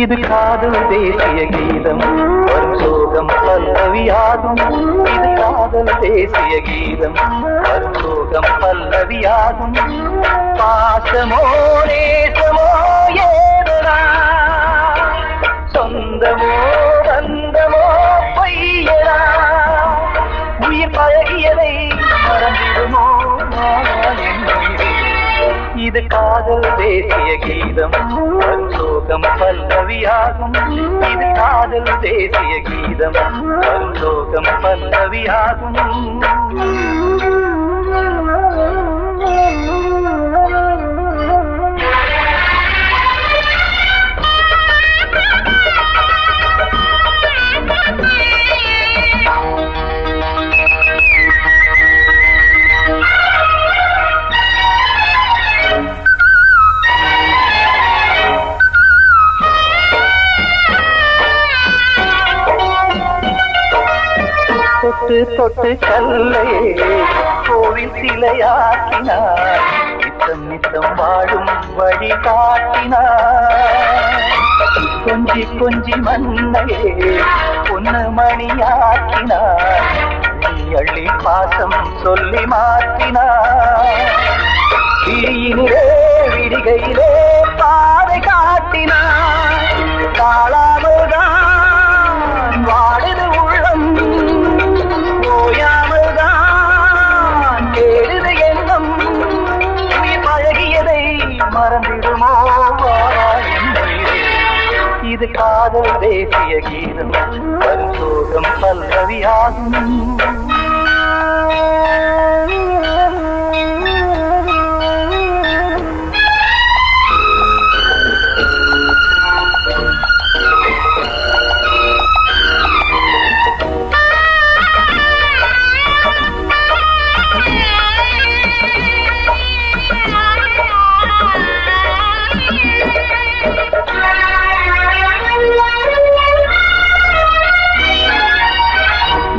இது காதல் தேசிய கீதம் வரும் சோகம் பல்லவியாகும். இது காதல் தேசிய கீதம் வரும் சோகம் பல்லவியாகும். பாசமோ நேசமோ ஏதனா, சொந்தமோ பந்தமோ பொய்யனா, உயிர் பழகியதை மறந்திடுமோ இது காதல் தேசிய கீதம் வரும் சோகம் பல்லவியாகும். இது காதல் தேசிய கீதம் வரும் சோகம் பல்லவியாகும். தொட்டு தொட்டு கல்லையே கோவில் சிலையாக்கினார், நித்தம் நித்தம் வாழும் வழி காட்டினார். கொஞ்சி கொஞ்சி மண்ணையே பொன்னு மணியாக்கினார், அள்ளி பாசம் சொல்லி மாற்றினார். விழியினிலே விடிகையிலே பாதை காட்டினார், காளாமல்தான் வாடுது உள்ளம், ஓயாமல்தான் கேடுது எண்ணம். உயிர் பழகியதை மறந்திடுமோ இது காதல் தேசிய கீதம் வரும் சோகம் பல்லவியாகும்.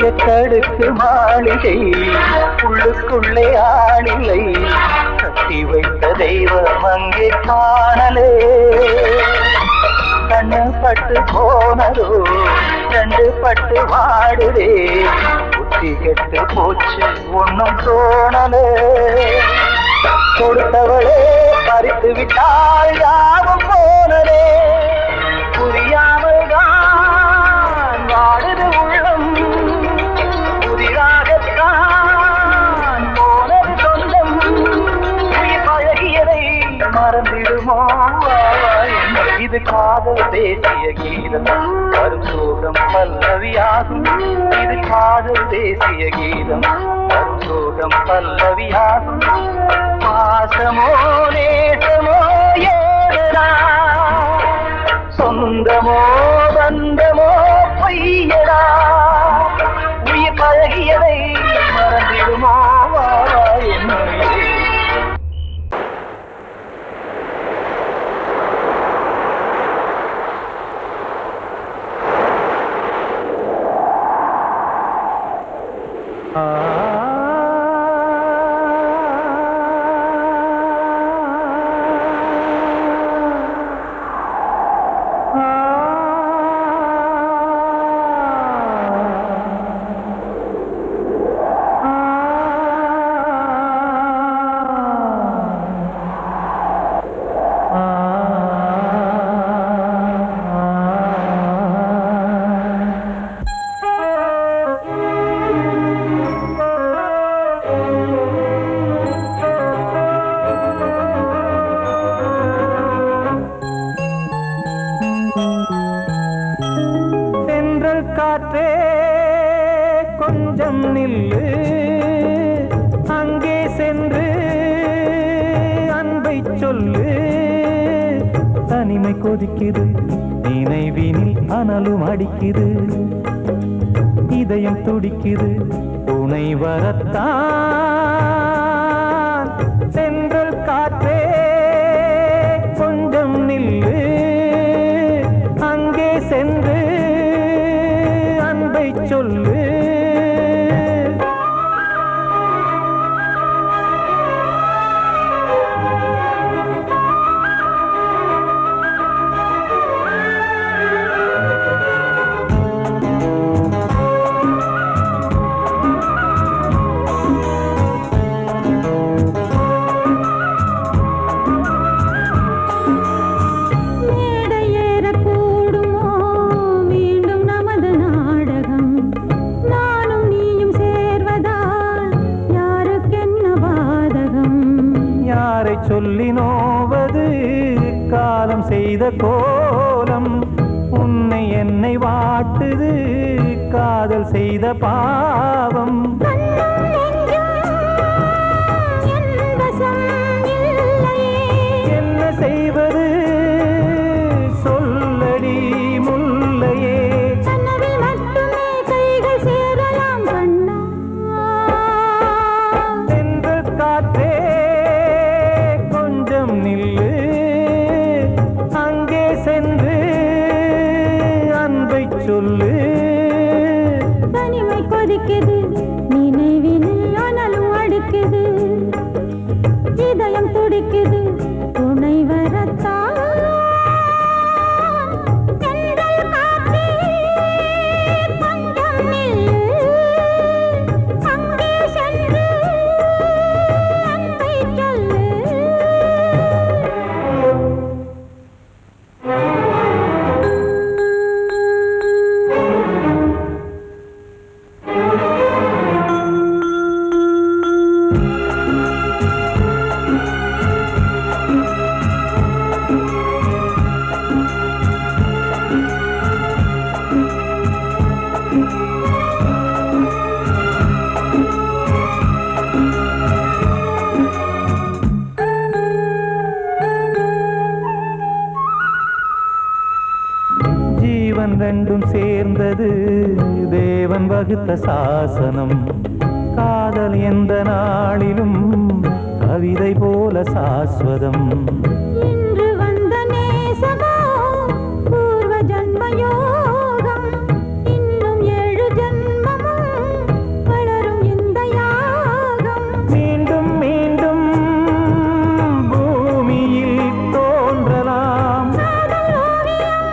எட்டடுக்கு மாளிகை உள்ளுக்குள்ளே ஆளிலை, கட்டி வைத்த தெய்வம் அங்கே காணலே. கண்ணு பட்டு போனதோ ரெண்டு பட்டு வாடுதே, புத்தி கெட்டு போச்சு ஒன்னும் தோணலே. கொடுத்தவளே பறித்து விட்டால் யாவும் போனதே, புரியாமல் தான் வாடுது உள்ளம். புதிராகத்தான் போனது சொந்தம், உயிர் பழகியதை மறந்திடுமோ இது காதல் தேசிய கீதம் வரும் சோகம் பல்லவியாகும். இது காதல் தேசிய கீதம் வரும் சோகம் பல்லவியாகும். பாசமோ நேசமோ ஏதனா, சொந்தமோ பந்தமோ பொய்யடா, உயிர் பழகியதை மறந்திடுமோ என்ன. காற்றே கொஞ்சம் நில்லு, அங்கே சென்று அன்பை சொல்லு. தனிமை கொதிக்குது, நினைவினில் அனலும் அடிக்குது, இதயம் துடிக்குது துணை வரத்தான். சென்றல் காற்றே கொஞ்சம் நில்லு, அங்கே சென்று அன்பை சொல்லு. சொல்லி நோவது காலம் செய்த கோலம். உன்னை என்னை வாட்டுது காதல் செய்த பாவம். என்ன செய்வது சொல்லடி முல்லையே. சென்று காற்றே கொஞ்சம் நில்லு, அங்கே சென்று அன்பை சொல்லு. தனிமை கொதிக்குது நினைவினில் அனலும் அடிக்குது, இதயம் துடிக்குது துணை வரத்தான். தென்றல் காற்றே கொஞ்சம் நில்லு, அங்கே சென்று அன்பை சொல்லு. ஜீவன் ரெண்டும் சேர்ந்தது தேவன் வகுத்த சாசனம். காதல் எந்த நாளிலும் கவிதை போல சாஸ்வதம். இன்று வந்த நேசமோ பூர்வ ஜன்ம யோகம், இன்னும் 7 ஜன்மமும் வளரும் இந்த யாகம். மீண்டும் மீண்டும் பூமியில் தோன்றலாம், காதல் ஓவியம்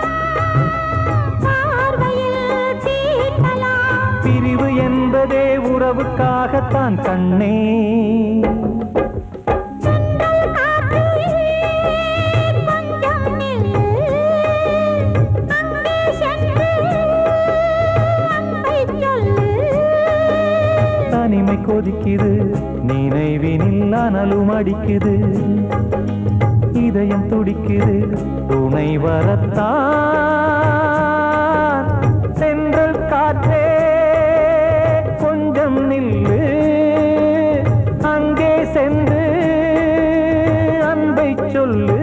பார்வையில் தீட்டலாம். பிரிவு என்பதே உறவுக்காகத்தான் கண்ணே. தென்றல் காற்றே கொஞ்சம் நில்லு, அங்கே சென்று அன்பை சொல்லு. தனிமை கொதிக்குது நினைவினில் அனலும் அடிக்குது, இதயம் துடிக்குது துணை வரத்தான். சென்றல் காற்றே கொஞ்சம் நில்லு, அங்கே சென்று அன்பை சொல்லு.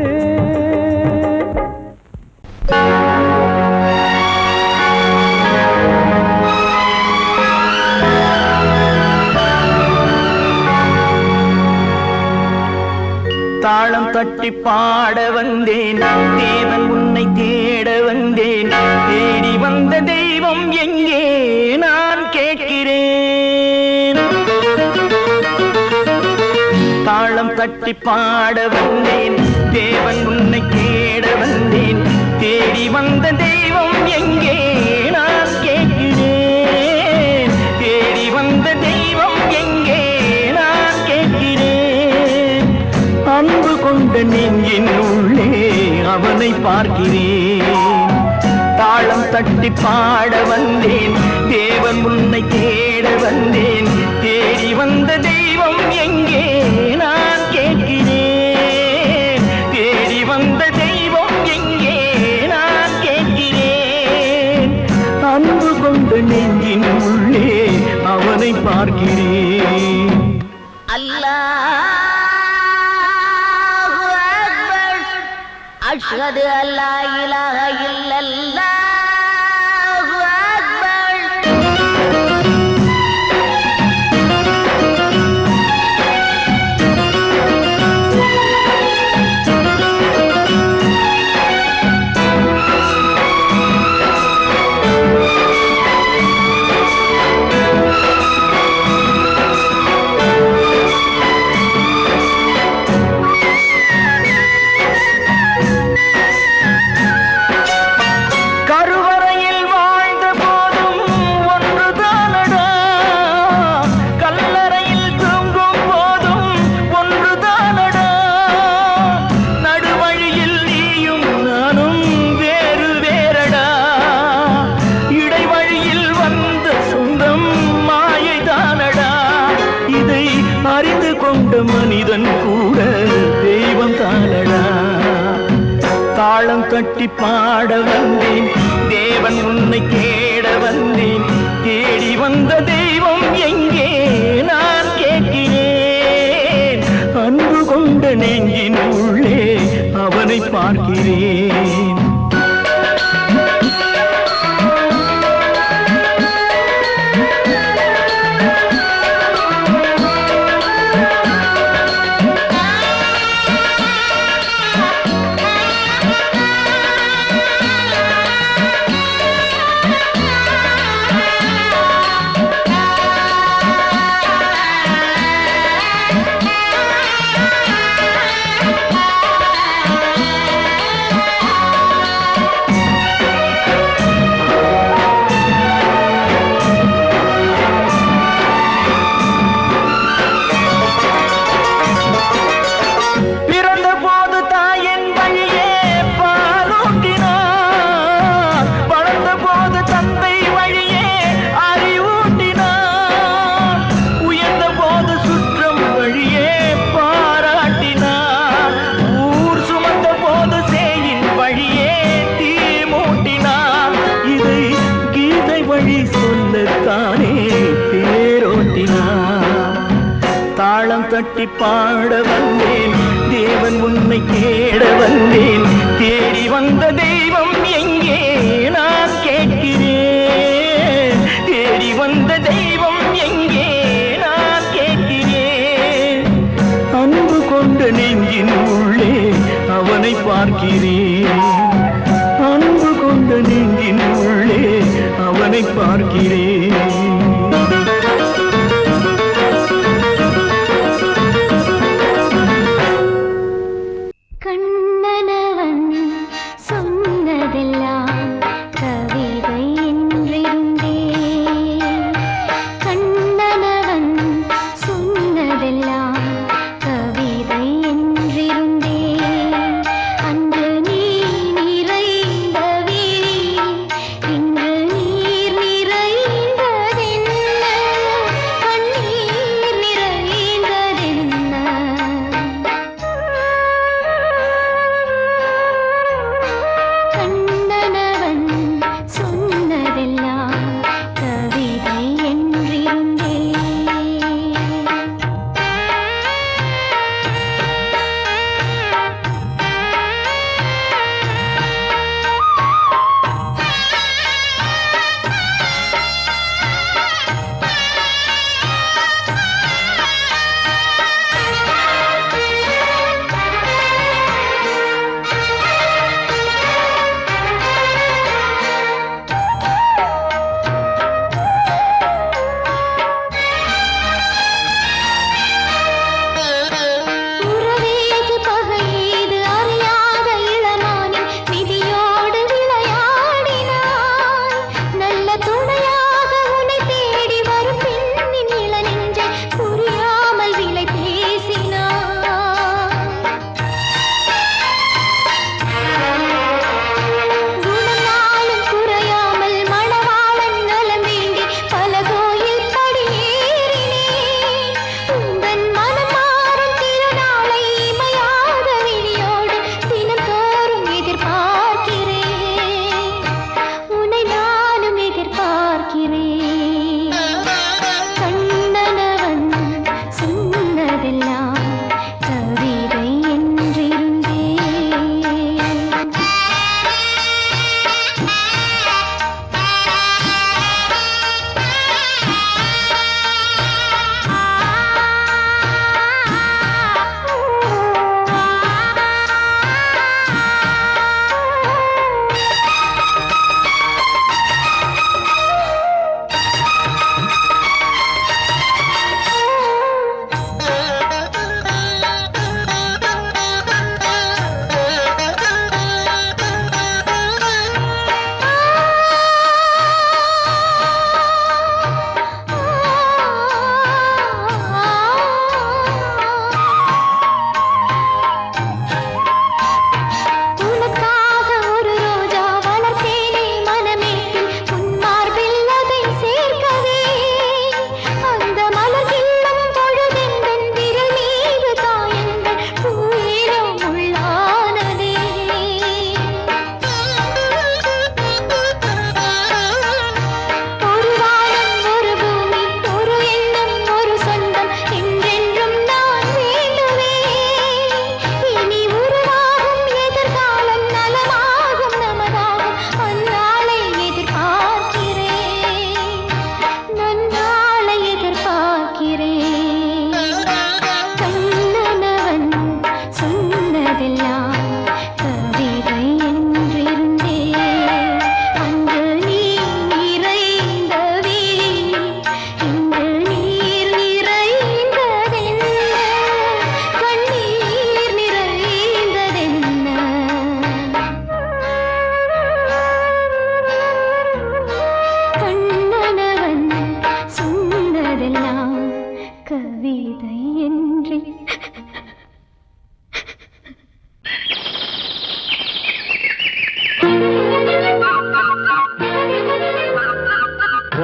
தாளம் தட்டி பாட வந்தேன், தேவன் உன்னை தேட வந்தேன். தேடி வந்த தெய்வம் எங்கே நான் கேட்கிறேன். தாளம் தட்டி பாட வந்தேன், தேவன் உன்னை தேட வந்தேன். தேடி வந்த தெய்வம் எங்கே நான் கேட்கிறேன். தேடி வந்த தெய்வம் எங்கே நான் கேட்கிறேன். அன்பு கொண்ட நெஞ்சின் உள்ளே அவனை பார்க்கிறேன். தாளம் தட்டி பாட வந்தேன், தேவன் உன்னை தேட வந்தேன். தேடி வந்த தெய்வம் எங்கே நான் கேட்கிறேன். தேடி வந்த தெய்வம் எங்கே நான் கேட்கிறேன். அன்பு கொண்ட நெஞ்சின் உள்ளே அவனை பார்க்கிறேன். அல்லாஹு அக்பர், அஷ்ஹது அல்லா இலாஹ இல்லல்லாஹு அக்பர். தட்டி பாட வந்தேன் தேவன் உன்னை கேட வந்தேன் தேடி வந்த தெய்வம் எங்கே நான் கேட்கிறேன் அன்பு கொண்ட நெஞ்சின் உள்ளே அவனை பார்க்கிறேன் தட்டி பாட வந்தேன் தேவன் உன்னை கேட வந்தேன் தேடி வந்த தெய்வம் எங்கே நான் கேட்கிறேன் தேடி வந்த தெய்வம் எங்கே நான் கேட்கிறேன் அன்பு கொண்ட நெஞ்சின் உள்ளே அவனை பார்க்கிறேன் அன்பு கொண்ட நெஞ்சின் உள்ளே அவனை பார்க்கிறேன் நிறைந்த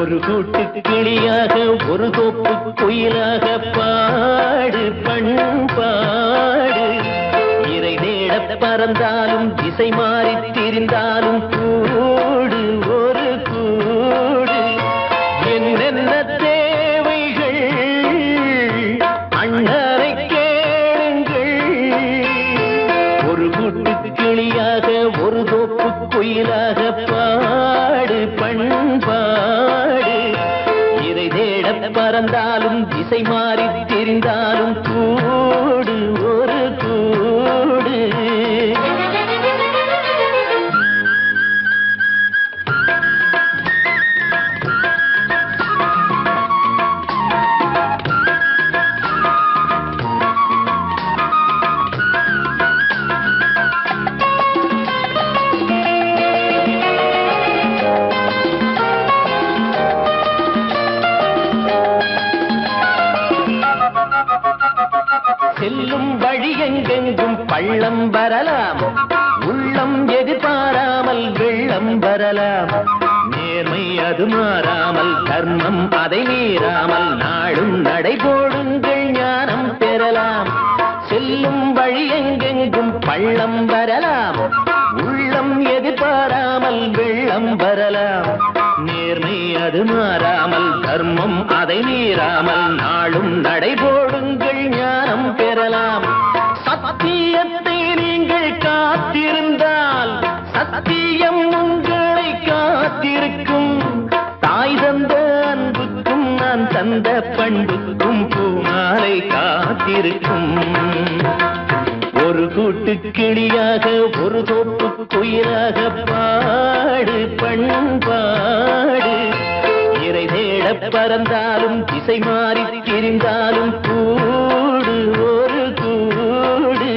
ஒரு கூட்டு கிளியாக ஒரு தோப்பு குயிலாக பாடு பண்பாடு இறை தேட பறந்தாலும் திசை மாறி திரிந்தாலும் கூடு ஒரு கூடு என்னென்ன தேவைகள் அண்ணரை கேளுங்கள் ஒரு கூட்டு கிளியாக ஒரு தோப்பு குயிலாக பாடு பண்பாடு இதை தேட பறந்தாலும் திசை மாறி தெரிந்தாலும் கூடு ஒரு கூடு செல்லும் வழி எங்கெங்கும் பள்ளம் வரலாம் உள்ளம் எதிர்பாராமல் வெள்ளம் வரலாம் நேர்மை அது மாறாமல் தர்மம் அதை மீறாமல் நாளும் நடைபோடுங்கள் ஞானம் பெறலாம் செல்லும் வழி எங்கெங்கும் பள்ளம் வரலாம் உள்ளம் எதிர்பாராமல் வெள்ளம் வரலாம் நேர்மை அது மாறாமல் தர்மம் அதை மீறாமல் நாளும் நடைபோடுங்கள் ஞானம் பெறலாம் சத்தியத்தை நீங்கள் காத்திருந்தால் சத்தியம் உங்களை காத்திருக்கும் தாய் தந்த அன்புக்கும் நான் தந்த பண்புக்கும் பூமாலை காத்திருக்கும் ஒரு கூட்டு கிளியாக ஒரு தோப்பு குயிலாக பாடு பண்பாடு இறை தேட பறந்தாலும் திசை மாறி திரிந்தாலும் கூடு ஒரு கூடு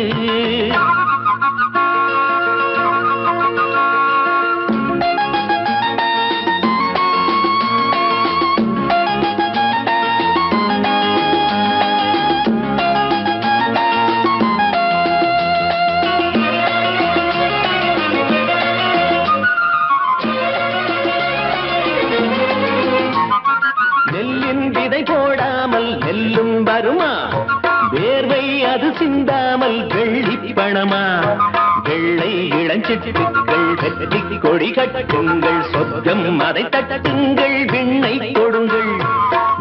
போடாமல் நெல்லும் வருமா வேர்வை அது சிந்தாமல் வெள்ளி பணமா வெள்ளை இளஞ்சிட்டுக்கள் வெற்றி கொடி கட்டுங்கள் சொர்க்கம் அதை தட்டுங்கள் விண்ணை கொடுங்கள்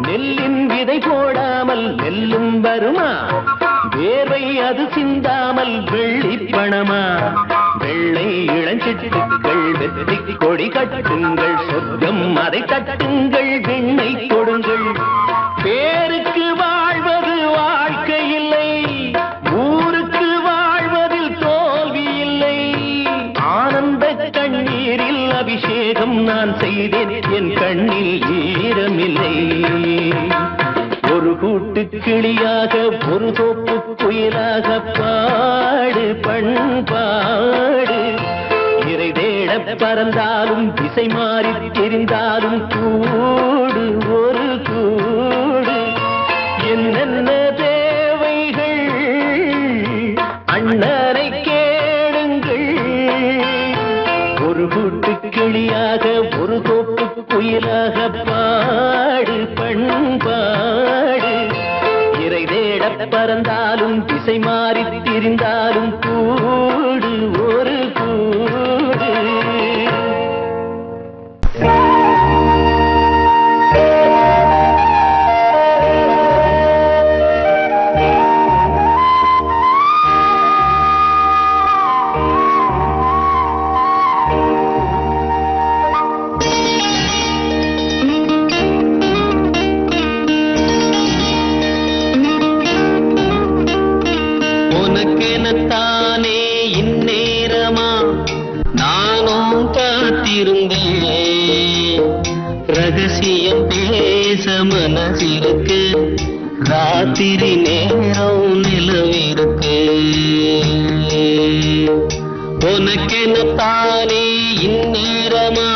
நெல்லின் விதை போடாமல் நெல்லும் வருமா வேர்வை அது சிந்தாமல் வெள்ளி பணமா வெள்ளை இளஞ்சிட்டுக்கள் வெற்றி கொடி கட்டுங்கள் சொர்க்கம் அதை தட்டுங்கள் விண்ணை கொடுங்கள் பேருக்கு வாழ்வது வாழ்க்கை இல்லை ஊருக்கு வாழ்வதில் தோல்வி இல்லை ஆனந்த கண்ணீரில் அபிஷேகம் நான் செய்தேன் என் கண்ணில் ஈரமில்லை ஒரு கூட்டு கிளியாக ஒரு தோப்பு குயிலாக பாடு பண்பாடு இறை தேட பறந்தாலும் திசை மாறி தெரிந்தாலும் கூடு ஒரு கூடு என்னென்ன தேவைகள் அண்ணரை கேளுங்கள் ஒரு கூட்டு கிளியாக ஒரு தோப்பு குயிலாக பாடு பண்பாடு இறை தேட பறந்தாலும் திசை மாறி திரிந்தாலும் கூடு ஒரு கூடு உனக்கெனத்தானே இந்நேரமா நானும் காத்திருந்தேன் ரகசியம் பேச மனசிருக்கு ராத்திரி நேரம் நிலவிருக்கு உனக்கெனத்தானே இந்நேரமா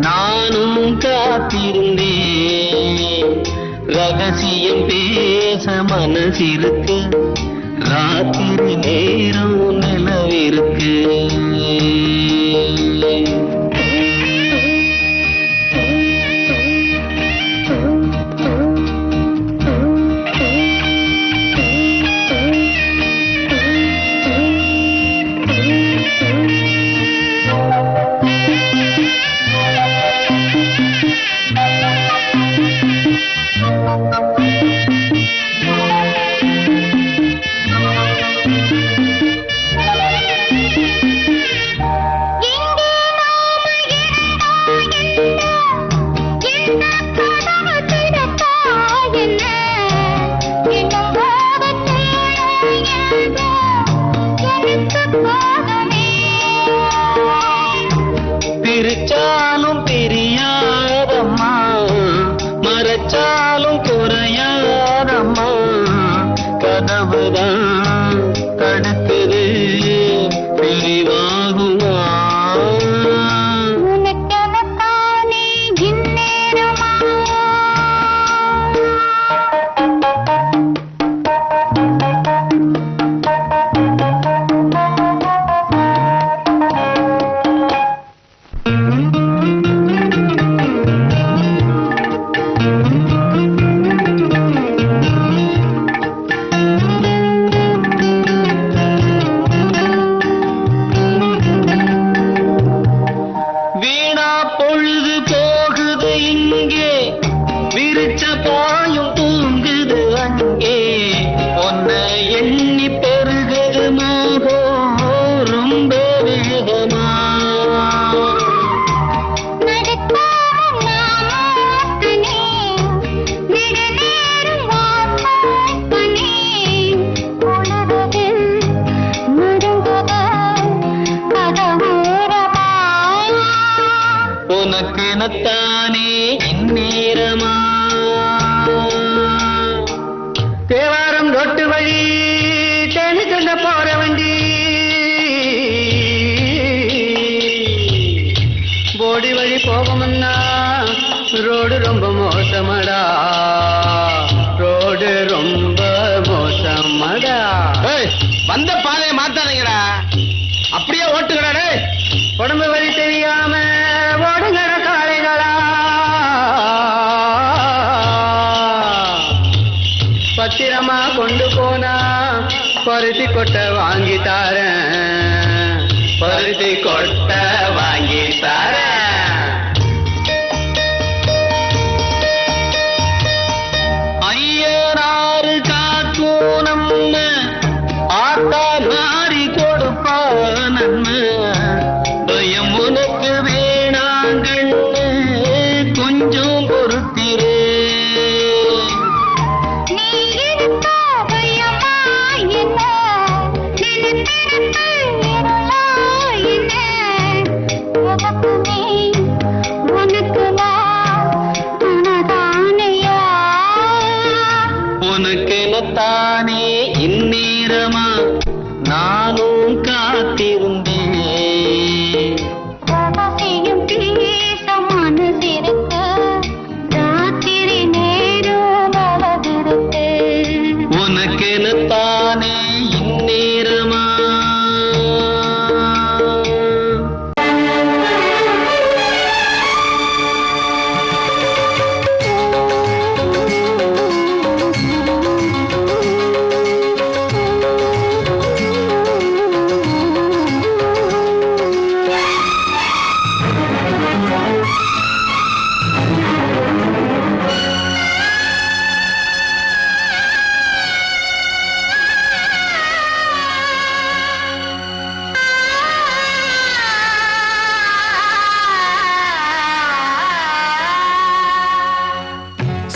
நானும் காத்திருந்தேன் ரகசியம் பேச மனசிருக்கு ராத்திரி நேரம் நிலவிருக்கு பிரிச்சாலும் பிரியாதம்மா, மறைச்சாலும் குறையாதம்மா, கதவுதான் தடுக்குது பிரிவாகுமா. உனக்கெனத்தானே இந்நேரமா வீணா பொழுது போகுது இங்கே, விரிச்ச பாயும் தூங்குது அங்கே, உன்னை எண்ணி பெருகுது மோகம் ரொம்ப வேகமா. உனக்கெனத்தானே இந்நேரமா. தேவாரம் ரொட்டு வழி தேனி சொல்ல போற வண்டி, போடி வழி போகமுன்னா ரோடு ரொம்ப மோசமடா, ரோடு ரொம்ப மோசமடா. வந்த பாதையை மாத்தாதீங்கடா, அப்படியே ஓட்டுக்கடா. உடம்பு வழி தெரியாம ஓடுங்கட காளைகளா, பத்திரமா கொண்டு போனா பருத்தி கொட்டை வாங்கி தாரேன், பருத்தி கொட்டை வாங்கி தாரேன். ஐயனாறு காக்கும் நம்ம ஆத்தா மாறி கொடுப்பா நன்மை, பயம் உனக்கு வேணாங்கண்ணு கொஞ்சம் பொறுத்திரே. உனக்கெனத்தானே இந்நேரமா நானும் காத்திருந்தேன். உனக்கெனத்தானே இந்நேரமா.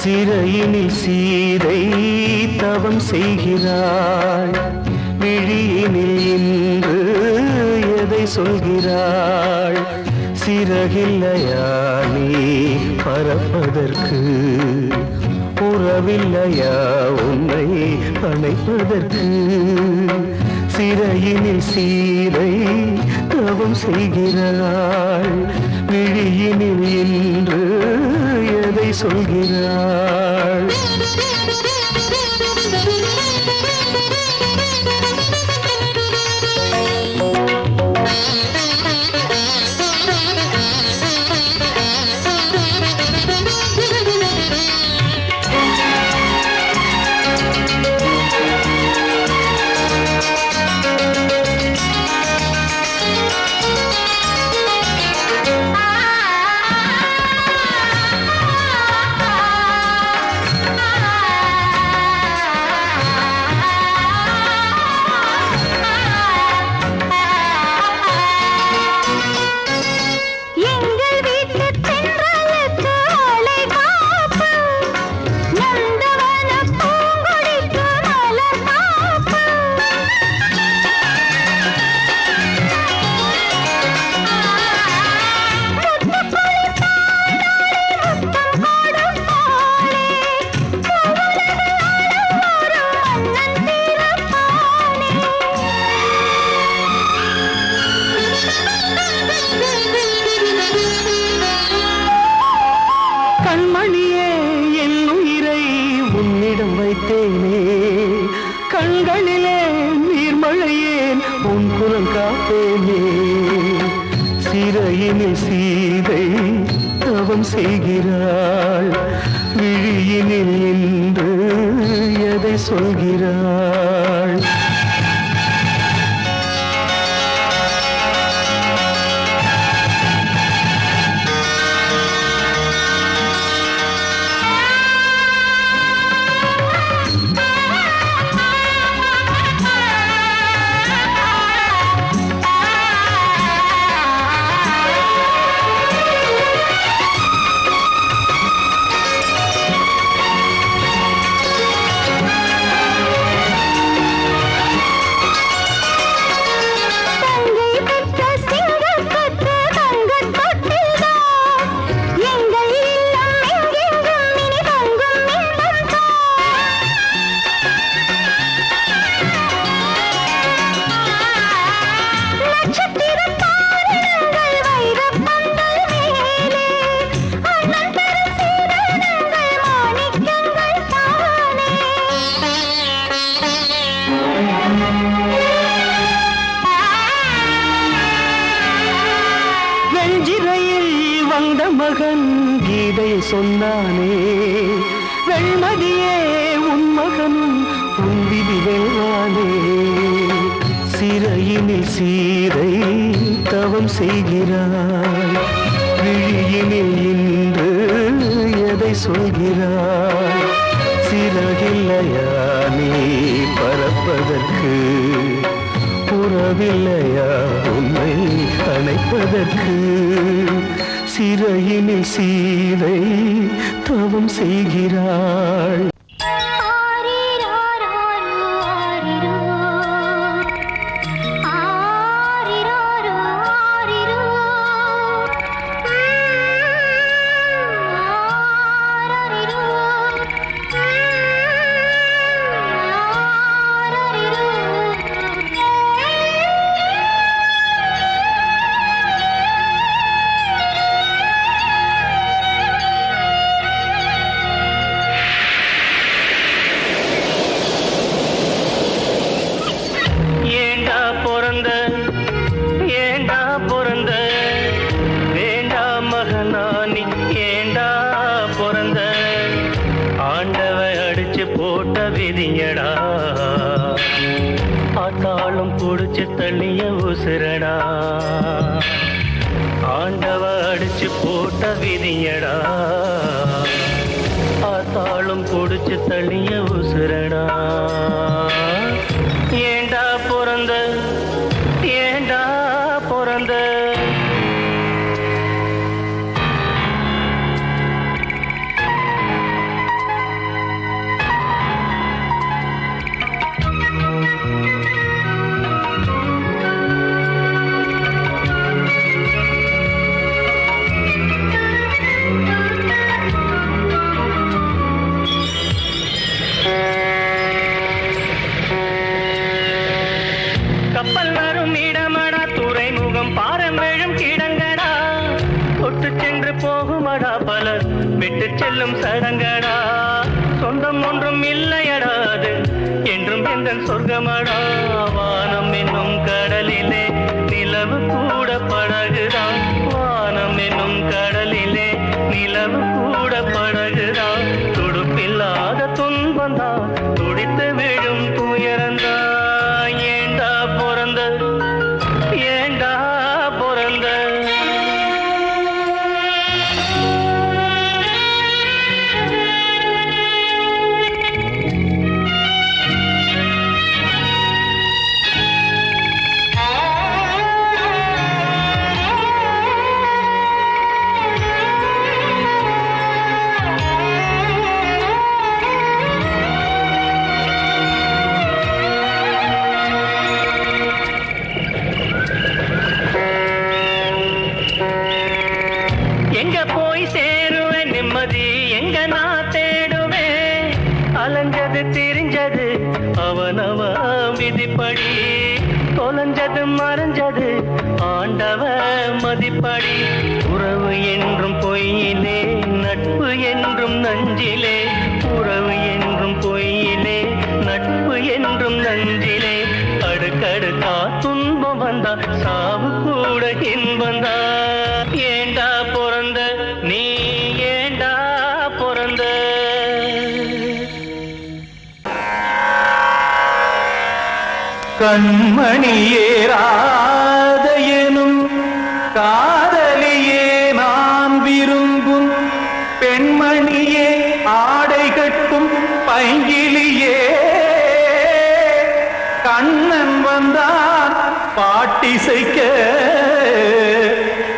சிறையினில் சீதை தவம் செய்கிறாள், விழியினில் இன்று எதை சொல்கிறாள். சிறகில்லையா நீ பறப்பதற்கு, உறவில்லையா உன்னை அணைப்பதற்கு. சிறையினில் சீதை தவம் செய்கிறாள், விழியினில் இன்று எதை சொல்கிறாள். உன் குரல் காப்பேனே. சிறையினில் சீதை தவம் செய்கிறாள், விழியினில் இன்று எதை சொல்கிறாள்? வந்த மகன் கீதை சொன்னானே, வெண்மதியே உன் மகனும் உன் விதி வெல்வானே. சிறையினில் சீதை தவம் செய்கிறாள், விழியினில் இன்று எதை சொல்கிறாள்? சிறகில்லையா நீ பறப்பதற்கு, புறவில்லையா உன்னை அணைப்பதற்கு? சிறையினில் சீதை தவம் செய்கிறாள். ஆத்தாளும் புடிச்சு தள்ளிய உசுரடா, ஆண்டவ அடிச்சு போட்ட விதியடா. ஆத்தாளும் புடிச்சு தள்ளிய உசுரடா. ஏண்டா பிறந்த, ஏண்டா பிறந்த? கப்பல் வரும் இடமடா, துறைமுகம் பாரம்பெழும் கிடங்கடா, தொட்டு சென்று போகுமடா பலர் விட்டு செல்லும் சடங்கடா. சொந்தம் ஒன்றும் இல்லையடா அது என்றும் எந்த சொர்க்கமடா. வானம் என்னும் கடலிலே நிலவு கூட படகுதான், வானம் என்னும் கடலிலே நிலவு கூட படகுதான். துடுப்பில்லாத துன்பந்தான், துடித்து விழும் துயரந்தான். ஏண்டா பிறந்த, ஏண்டா பிறந்த? எங்க போய் சேருவேன் நிம்மதி, எங்க நான் தேடுவேன்? அலைஞ்சது திரிஞ்சது அவனவ விதிப்படி, தொலைஞ்சது மறைஞ்சது ஆண்டவ மதிப்படி. உறவு என்றும் பொய்யிலே, நட்பு என்றும் நஞ்சிலே. உறவு என்றும் பொய்யிலே, நட்பு என்றும் நஞ்சிலே. அடுக்கடுக்கா துன்பம் வந்தா சாவு கூட இன்பந்தா. ஏண்டா பிறந்த நீ ஏண்டா பிறந்த. கண்மணியேராத எனும் காதலியே நான் விரும்பும் பெண்மணியே ஆடை கட்டும் பைங்கிலியே கண்ணன் வந்தான் பாட்டிசைக்க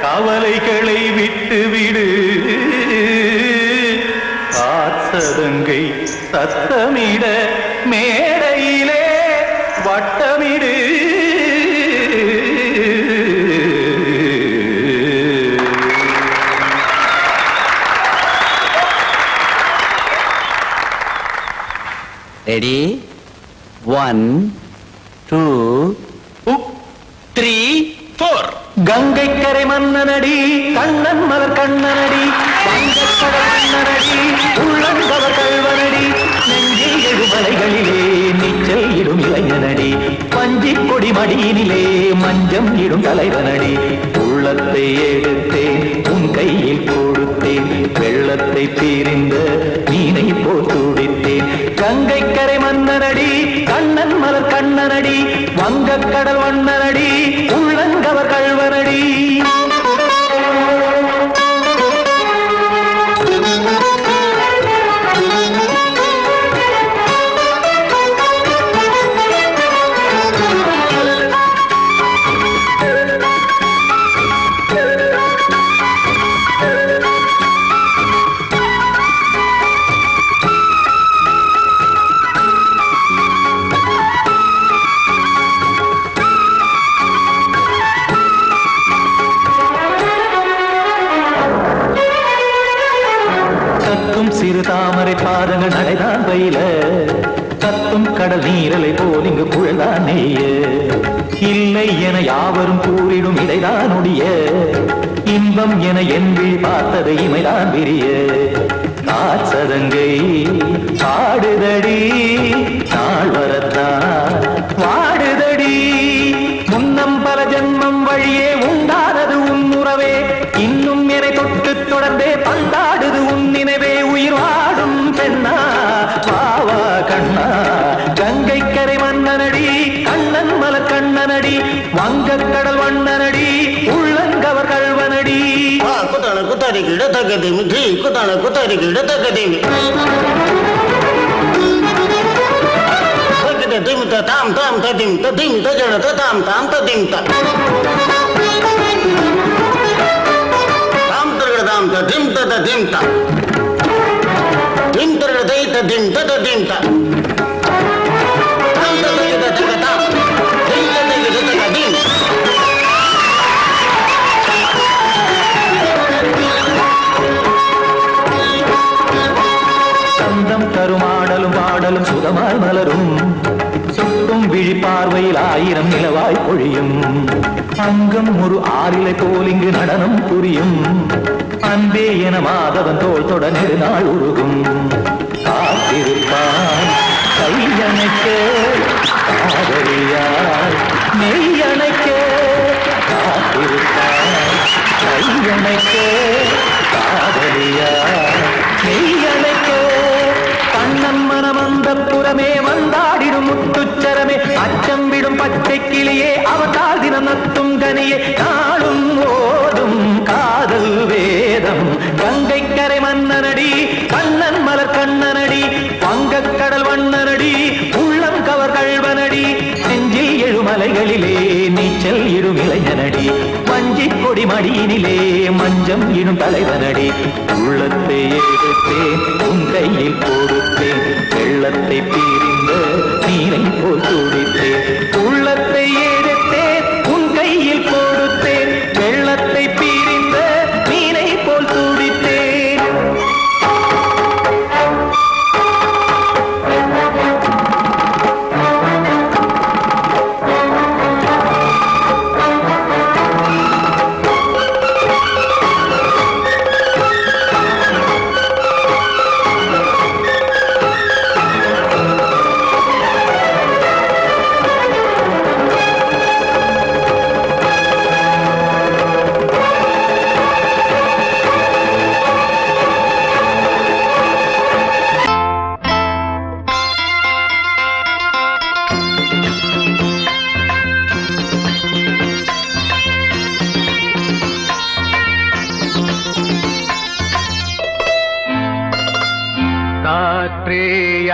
கவலைகளை விட்டு விடு. காத்ததங்கை சத்தமிட மேடையிலே வட்டமிடு. ரெடி 1 2 3 4. கங்கை கரை மன்னனடி கண்ணன் மலர் கண்ணனடி வங்கக்கடல் மன்னனடி உள்ளங்கவர் கல்வனடி நெஞ்சில் எழுமலைகளிலே நீச்சல் இடும் இளைஞனடி பஞ்சிக் கொடி மடியினிலே மஞ்சம் இடும் தலைவனடி. உள்ளத்தை எடுத்தேன் உன் கையில் கொடுத்தேன் வெள்ளத்தை பிரிந்த மீனை போல் துடித்தேன். கங்கை கரை மன்னனடி கண்ணன் மலர் கண்ணனடி வங்கக்கடல் வண்ணனடி உள்ளங்கவர் கல்வனடி. சிறு தாமரை பாதங்கள் நடைதான் பயில கத்தும் கடல் நீரலை போல் இங்கு குழல்தான் நெய்ய. இல்லை என யாவரும் கூறிடும் இடைதான் ஒடிய இன்பம் என என்பி பார்த்தது இமைதான் விரிய. காசதங்கை பாடுதடி நாள் வரத்தான் வாடுதடி. முன்னம் பல ஜென்மம் வழியே உண்டானது உன் உறவே இன்னும் என்னை தொட்டு தொடர்ந்தே பந்தாடுது உன் நினைவே. உயிர் வாடும் பெண்ணா பாவா கண்ணா கங்கை கரை மன்னனடி கண்ணன் மலர் கண்ணனடி வங்கக்கடல் வண்ணனடி உள்ளங்கவர் கல்வனடி. குத்தான குத்தாரிக்கு இடத்தக்கதேமி ஜி குத்தான குத்தாரிக்கு இடத்தக்கதேமி திமித்த தாம் தாம் ததிம் ததிம் தஜன தாம் தாம் ததிம் தாம் தாம் ததிம் ததிம் தாம் திம் தர தை ததிம் ததிம் தாம் தாம் ததிம் ததிம் தாம் திம் ததிம் ததிம். சந்தம் தருமாடலும் பாடலும் சுகமாய் மலரும் சுட்டும் விழி பார்வையில் ஆயிரம் நிலவாய் பொழியும். அங்கம் ஒரு ஆறிலை போல் இங்கு நடனம் புரியும். அன்பே என மாதவன் தோள் தொட நெடுநாள் உருகும். காத்திருப்பான் கையணைக்க காதலியார் மெய்யணைக்க. காத்திருப்பான் கையணைக்க காதலியார் மெய்யணைக்க. கண்ணன் மனமந்த புறமே வந்தாடிடும் முத்துச்சரமே அச்சம் விடும் பச்சை கிளியே அவதால் தினம் நத்தும் கனியே நாளும் ஓதும் காதல் வேதம். கங்கை கரை மன்னனடி கண்ணன் மலர் கண்ணனடி வங்கக்கடல் வண்ணனடி உள்ளம் கவர் கல்வனடி. நெஞ்சில் எழுமலைகளிலே நீச்சல் இடும் இளைஞனடி வஞ்சிக் கொடி மடியினிலே மஞ்சம் இடும் தலைவனடி. உள்ளத்தை எடுத்தேன் உன் கையில் கொடுத்தேன் வெள்ளத்தை பிரிந்த நீரை போல் துடித்தேன். உள்ளத்தை எடுத்தேன் உன் கையில் கொடுத்தேன் வெள்ளத்தை பிரிந்த நீரை போல் துடித்தேன்.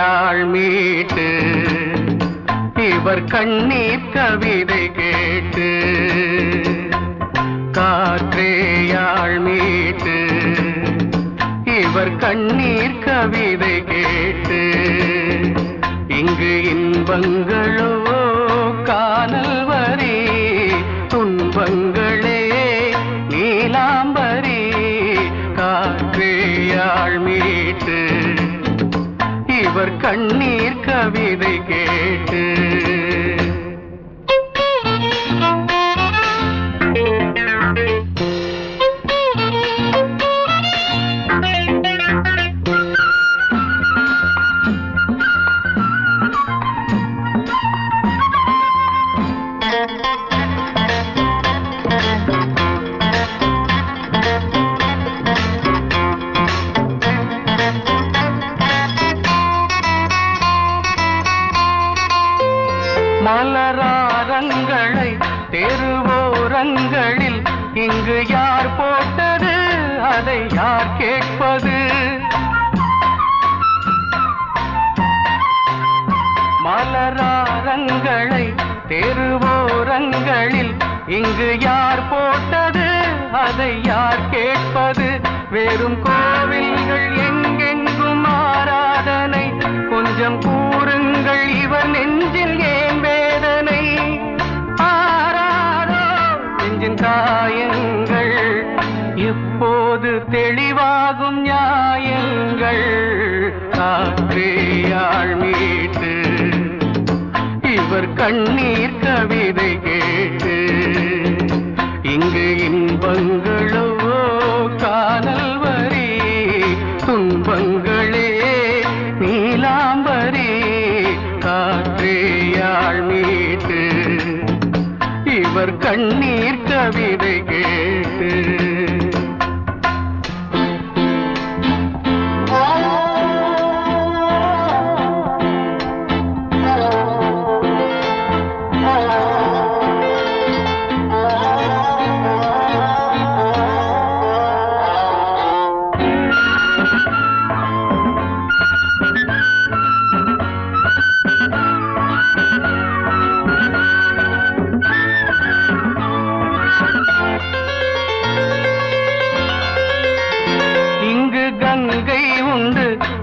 யாழ் மீட்டு இவர் கண்ணீர் கவிதை கேட்டு காற்றே யாழ் மீட்டு இவர் கண்ணீர் கவிதை கேட்டு இங்கு இன்பங்களோ காணல் வரி துன்பங்களே நீலாம்பரி காற்றே யாழ் மீட்டு இவர் கண்ணீர் கவிதை கேட்டு மலராரங்களை தெருவோரங்களில் இங்கு யார் போட்டது அதை யார் கேட்பது மலராரங்களை தெருவோரங்களில் இங்கு யார் போட்டது அதை யார் கேட்பது வெறும் கோவில்கள் எங்கெங்கும் ஆராதனை கொஞ்சம் கூறுங்கள் இவர் நெஞ்சில் ஏன் வேதனை ஆராரோ நெஞ்சின் காயங்கள் இப்போது தெளிவாகும் நியாயங்கள் காற்றே யாழ் மீட்டு இவர் கண்ணீர் கவிதை கேட்டு இங்கு இன்பங்களோ காணல் வரி துன்பங்களே நீலாம்பரி காற்றே யாழ் மீட்டு இவர் கண்ணீர் கவிதை கேட்டு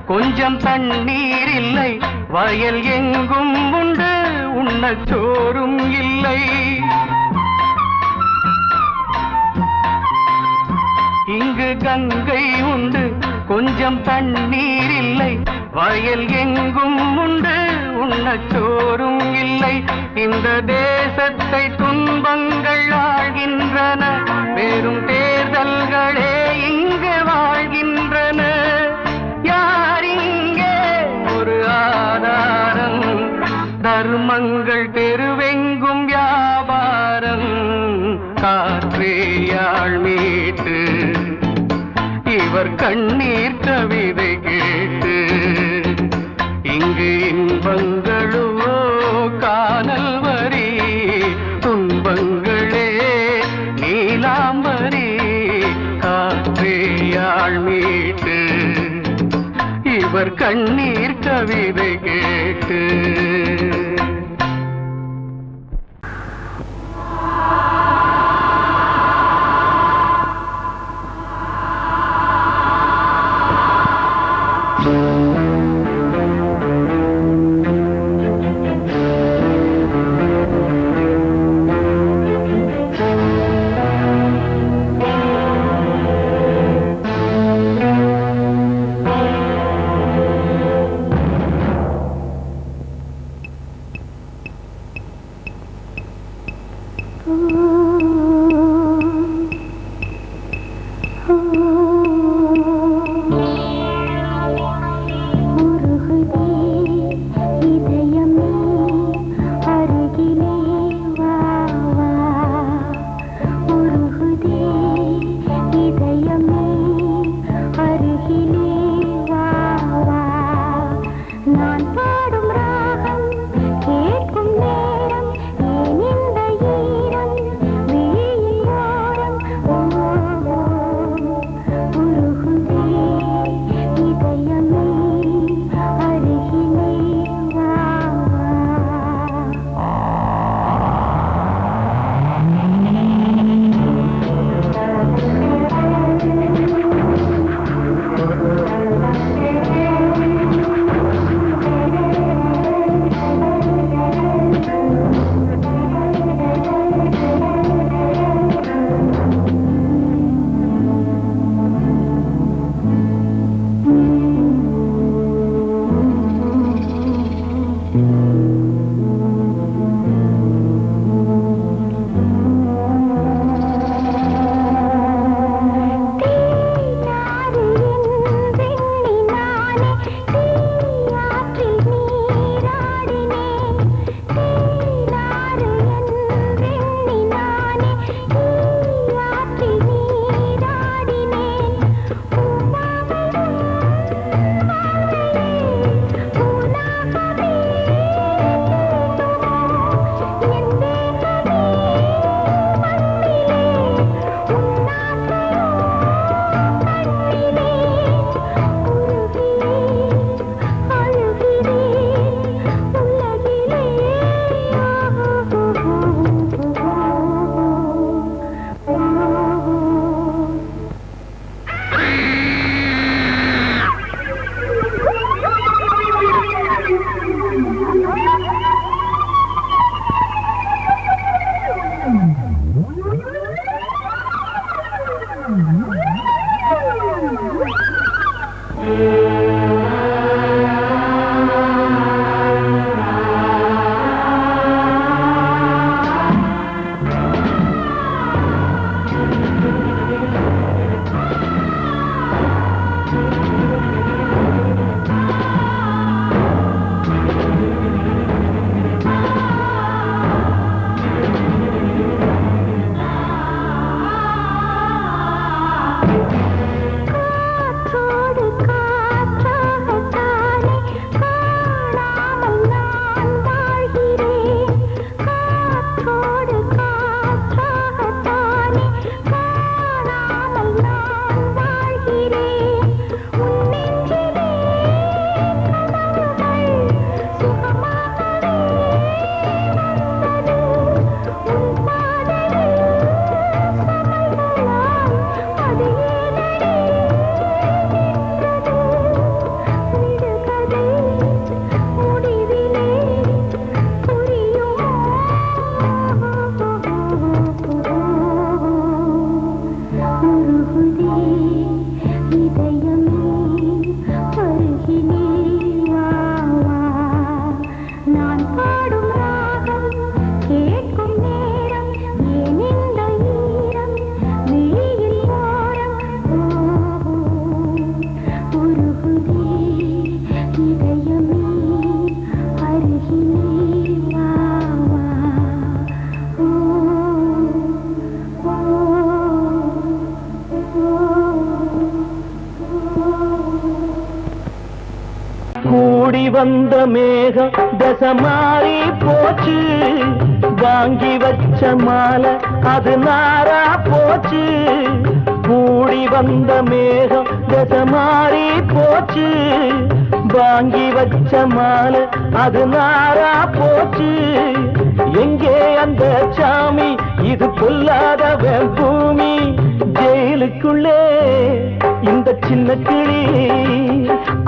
கொஞ்சம் தண்ணீர் இல்லை வயல் எங்கும் உண்டு உண்ணச் சோறும் இல்லை இங்கு கங்கை உண்டு கொஞ்சம் தண்ணீர் இல்லை வயல் எங்கும் உண்டு உண்ணச் சோறும் இல்லை இந்த தேசத்தை துன்பங்கள் ஆழ்கின்றன வெறும் தேர்தல்களே இங்கு வாழ்கின்றன தர்மங்கள் தெருவெங்கும் வியாபாரம் காற்றே யாழ் மீட்டு இவர் கண்ணீர் கவிதை கேட்டு இங்கு இன்பங்களோ காணல் வரி துன்பங்களே நீலாம்பரி காற்றே யாழ் மீட்டு இவர் கண்ணீர் கவிதை கேட்டு கூடி வந்த மேகம் தசை மாறி போச்சு, வாங்கி வச்ச மாலை அது நாரா போச்சு. கூடி வந்த மேகம் தசை மாறி போச்சு, வாங்கி வச்ச மாலை அது நாரா போச்சு. எங்கே அந்த சாமி, இது பொல்லாதவன் பூமி. ஜெயிலுக்குள்ளே இந்த சின்ன கிளி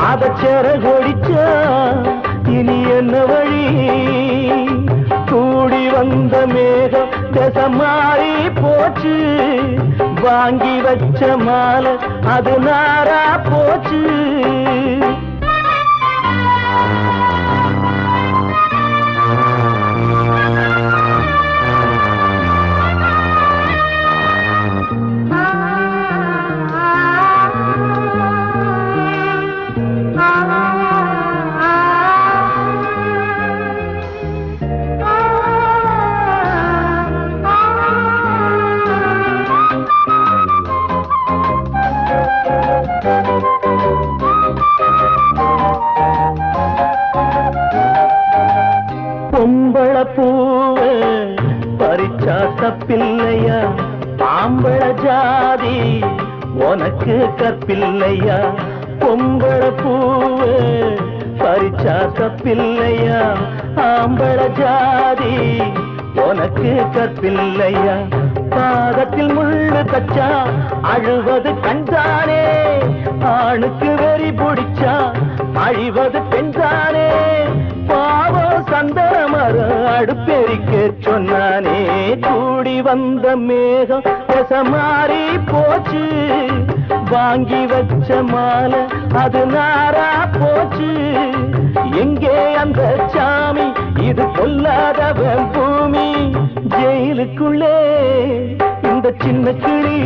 அத சிறகொடிச்சா இனி என்ன வழி. கூடி வந்த மேகம் தசை மாறி போச்சு, வாங்கி வச்ச மாலை அது நாரா போச்சு. பொம்பள பூவ பறிச்சா தப்பில்லையா, ஆம்பள ஜாதி உனக்கு கற்பில்லையா. பொம்பள பூவ பறிச்சா தப்பில்லையா, ஆம்பள ஜாதி உனக்கு கற்பில்லையா. பாதத்தில் முள்ளு தச்சா அழுவது கண்தானே, ஆணுக்கு வெறி பிடிச்சா அழிவது பெண்தானே. பாவம் சந்தன மரம் அடுப்பெரிக்க சொன்னானே. கூடி வந்த மேகம் தசை மாறி போச்சு, வாங்கி வச்ச மாலை அது நாரா போச்சு. எங்கே அந்த சாமி, இது பொல்லாதவன் பூமி. ஜெயிலுக்குள்ளே இந்த சின்ன கிளி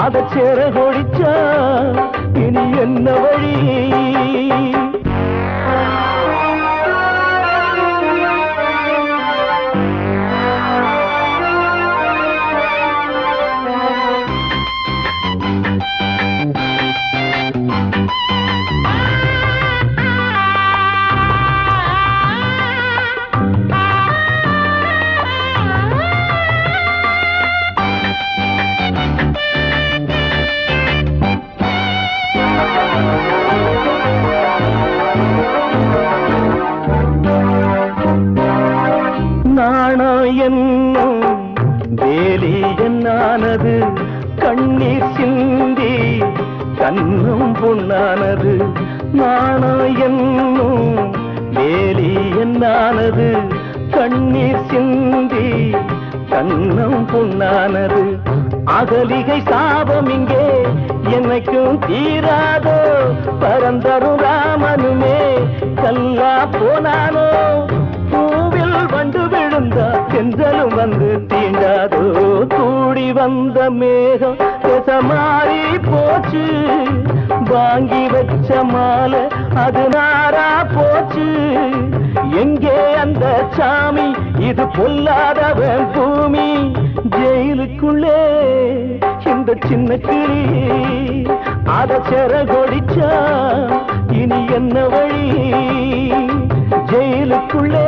அத சிறகொடிச்சா இனி என்ன வழி. என்னும் வேலி என்னானது, கண்ணீர் சிந்தி கண்ணும் பொன்னானது. நாணம் என்னும் வேலி என்னானது, கண்ணீர் சிந்தி கண்ணம் புண்ணானது அகலிகை சாபம் இங்கே என்னைக்கும் தீராதோ பரந்தரும் ராமனுமே கல்லா போனானோ பூவில் வண்டு விழுந்தா சென்றலும் வந்து தீண்டாதோ கூடி வந்த மேகம் மாறி போச்சு வாங்கி வச்ச மாலை அது நாரா போச்சு எங்கே அந்த சாமி இது பொல்லாதவன் பூமி ஜெயிலுக்குள்ளே இந்த சின்ன கிளி அத செரகொடிச்சா இனி என்ன வழி ஜெயிலுக்குள்ளே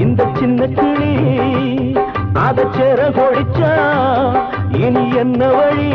இந்த சின்ன கிளி அத செரகொடிச்சா இனி என்ன வழி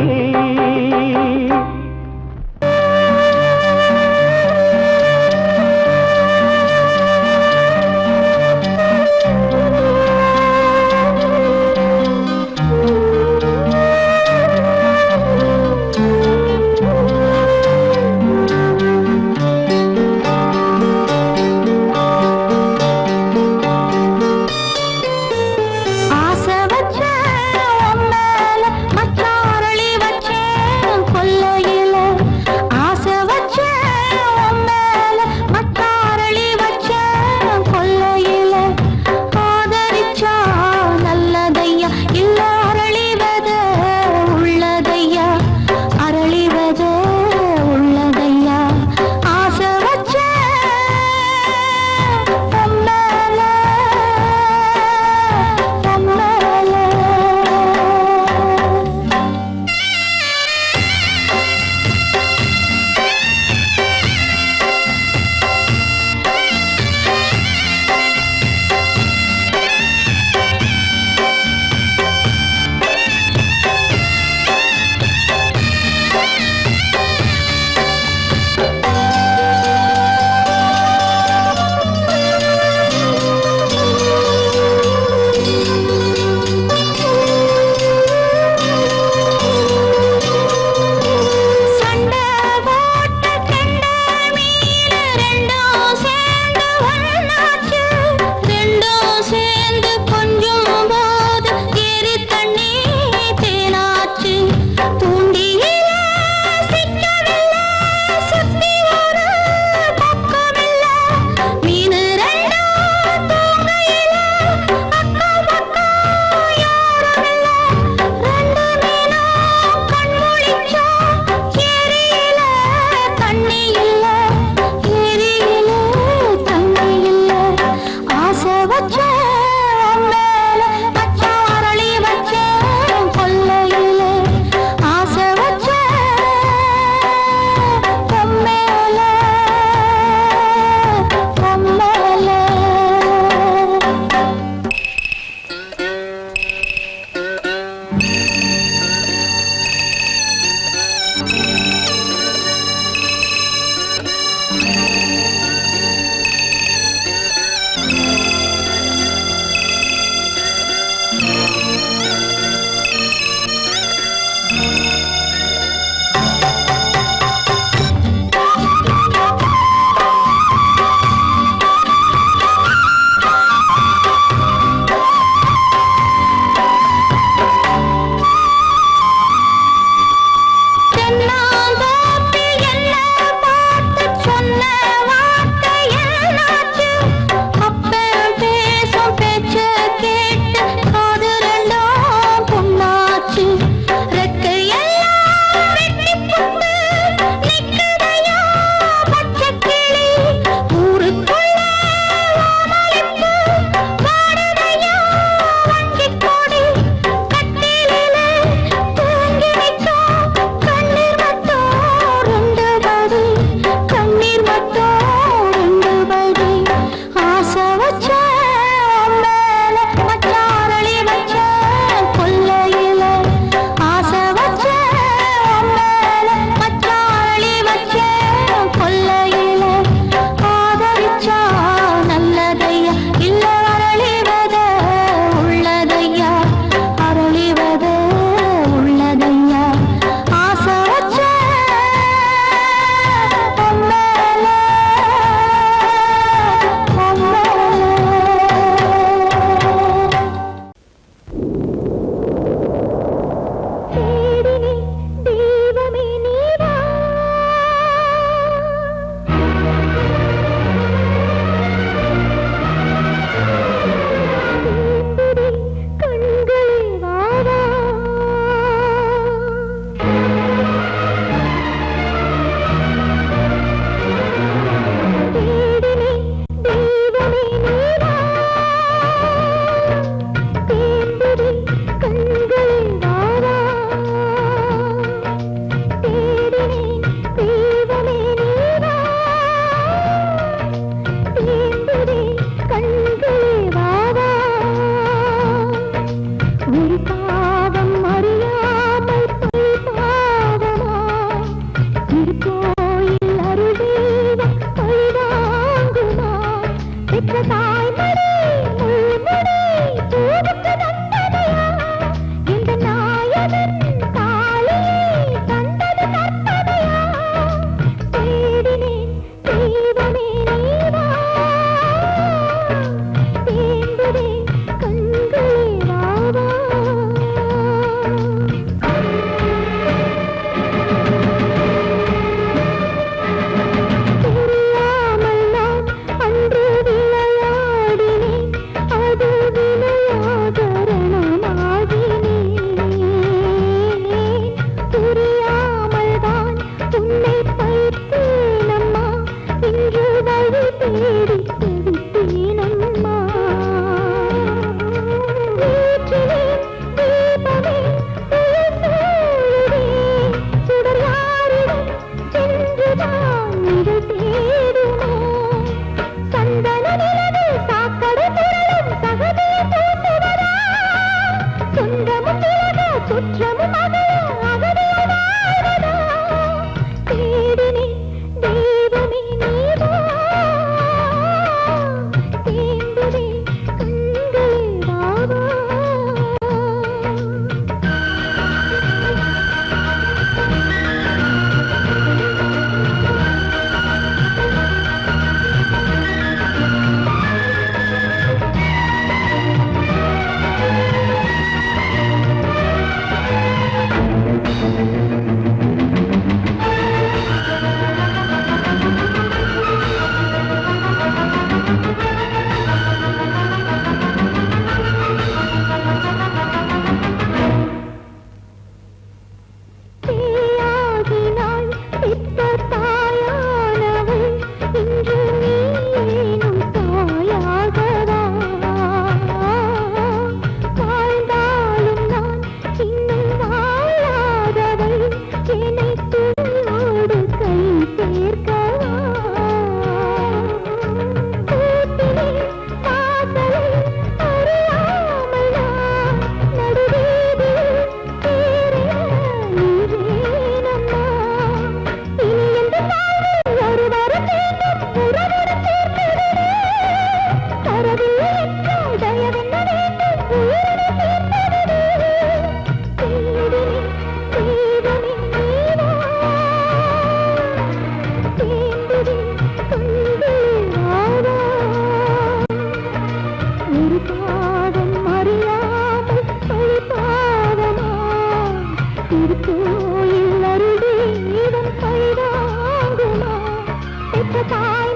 பாவம் அறியாமல் பொய் பாவமா திருக்கோயில் அருள் தெய்வம் பழிவாங்குமா பெற்ற தாய்மொழி முள்மொழி தூதுக்கு தந்ததையா இந்த நாயகன் தாலியை தந்தது கற்பனையா தேடினேன் தெய்வமே நீவா தேம்புதே கண்களே வாவா தெரியாமல் நான் அன்று விளையாடினேன் அது விளையாடரணமாகினேன் புரியாமல் தான் உன்னை பைத்தேனம்மா இன்று வழி தேடி தவித்தேனம்மா வீட்டிலே தீபமே சூழுதே சுடர் யாரிடம் சென்றுதான் நிழல் தேடுமோ சந்தன நிலவு சாக்கடை புரளும் சகதியை தூண்டுவதா சொந்தமும் விலக சுற்றமும் அகல அகதியை வாழ்வதா தேடினேன் தெய்வமே நீவா தேம்புதே கண்களே வாவா தேயாகினாள் பெற்ற தாயானவள் இன்று நீ ஏனும் தாயாகவா வாழ்ந்தாலும் நான் இன்னும் வாழாதவள் என்னை துணையோடு கை சேர்க்கவா கூட்டிலே வாசலை அறியாமல் நான் நடுவீதியில் தேறினேனம்மா இனி எந்த நாளில் ஒருவரும் வேண்டும் உறவுடன் சேர்த்திடுவே தரவில்லை என்றால் தயவென்ன வேண்டும் உயிரினை சேர்த்திடுவே தேடினேன் தெய்வமே நீவா தேம்புதே கண்களே வாவா ஒரு பாவம் அறியாமல் பழி பாவமா திருக்கோயில் அருள் தெய்வம் பழிவாங்குமா பெற்ற தாய்